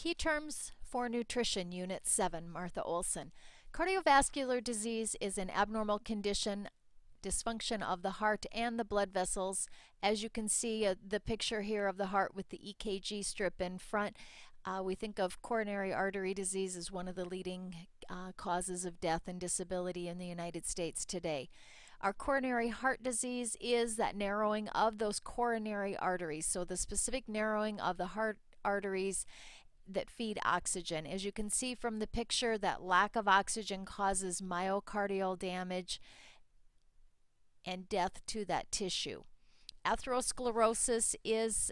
Key terms for nutrition, Unit 7, Martha Olson. Cardiovascular disease is an abnormal condition, dysfunction of the heart and the blood vessels. As you can see, the picture here of the heart with the EKG strip in front, we think of coronary artery disease as one of the leading causes of death and disability in the United States today. Our coronary heart disease is that narrowing of those coronary arteries, so the specific narrowing of the heart arteries that feed oxygen. As you can see from the picture, that lack of oxygen causes myocardial damage and death to that tissue. Atherosclerosis is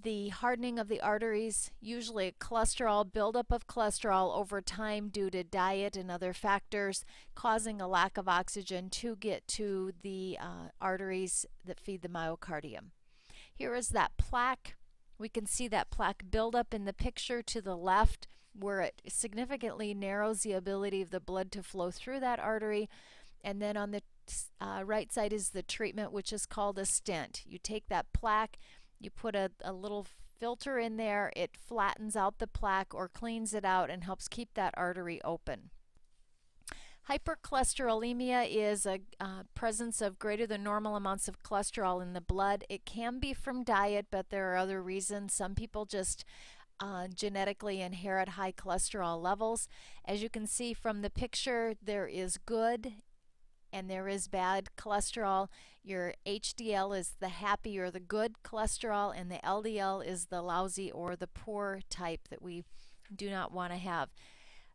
the hardening of the arteries, usually a cholesterol buildup of cholesterol over time due to diet and other factors, causing a lack of oxygen to get to the arteries that feed the myocardium. Here is that plaque. We can see that plaque buildup in the picture to the left, where it significantly narrows the ability of the blood to flow through that artery. And then on the right side is the treatment, which is called a stent. You take that plaque, you put a little filter in there, it flattens out the plaque or cleans it out and helps keep that artery open. Hypercholesterolemia is a presence of greater than normal amounts of cholesterol in the blood. It can be from diet, but there are other reasons. Some people just genetically inherit high cholesterol levels. As you can see from the picture, there is good and there is bad cholesterol. Your HDL is the happy or the good cholesterol, and the LDL is the lousy or the poor type that we do not want to have.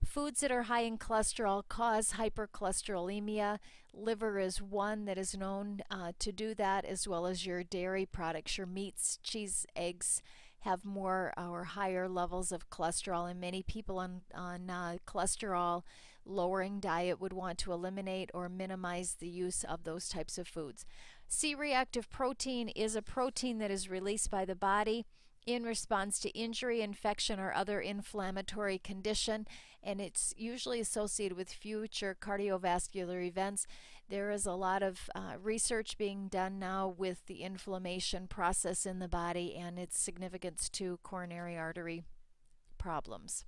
Foods that are high in cholesterol cause hypercholesterolemia. Liver is one that is known to do that, as well as your dairy products. Your meats, cheese, eggs have more or higher levels of cholesterol, and many people on cholesterol lowering diet would want to eliminate or minimize the use of those types of foods. C-reactive protein is a protein that is released by the body in response to injury, infection, or other inflammatory condition, and it's usually associated with future cardiovascular events. There is a lot of research being done now with the inflammation process in the body and its significance to coronary artery problems.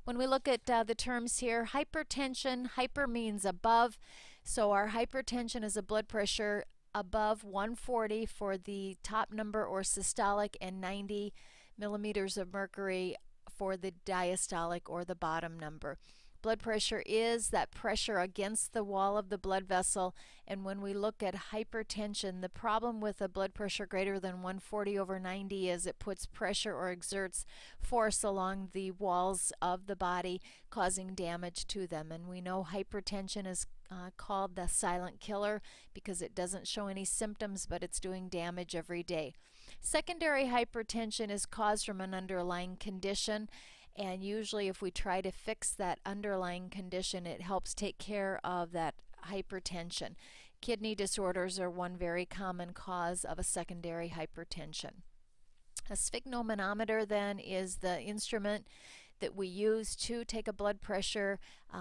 When we look at the terms here, hypertension, hyper means above, so our hypertension is a blood pressure above 140 for the top number or systolic, and 90 millimeters of mercury for the diastolic or the bottom number. Blood pressure is that pressure against the wall of the blood vessel, and when we look at hypertension, the problem with a blood pressure greater than 140 over 90 is it puts pressure or exerts force along the walls of the body, causing damage to them. And we know hypertension is called the silent killer because it doesn't show any symptoms, but it's doing damage every day. Secondary hypertension is caused from an underlying condition, and usually if we try to fix that underlying condition, it helps take care of that hypertension. Kidney disorders are one very common cause of a secondary hypertension. A sphygmomanometer then is the instrument that we use to take a blood pressure.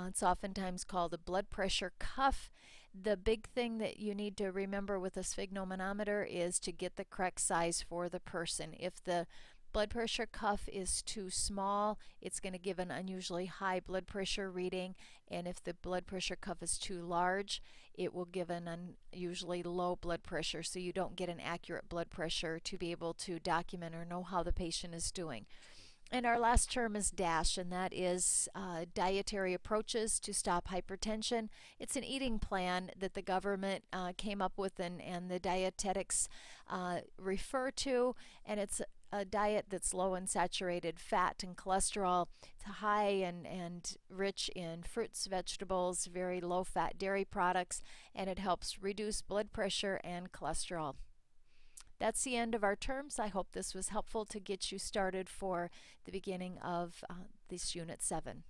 It's oftentimes called a blood pressure cuff. The big thing that you need to remember with a sphygmomanometer is to get the correct size for the person. If the blood pressure cuff is too small, it's going to give an unusually high blood pressure reading, and if the blood pressure cuff is too large, it will give an unusually low blood pressure, so you don't get an accurate blood pressure to be able to document or know how the patient is doing. And our last term is DASH, and that is dietary approaches to stop hypertension. It's an eating plan that the government came up with and the dietetics refer to, and it's a diet that's low in saturated fat and cholesterol. It's high and rich in fruits, vegetables, very low fat dairy products, and it helps reduce blood pressure and cholesterol. That's the end of our terms. I hope this was helpful to get you started for the beginning of this Unit 7.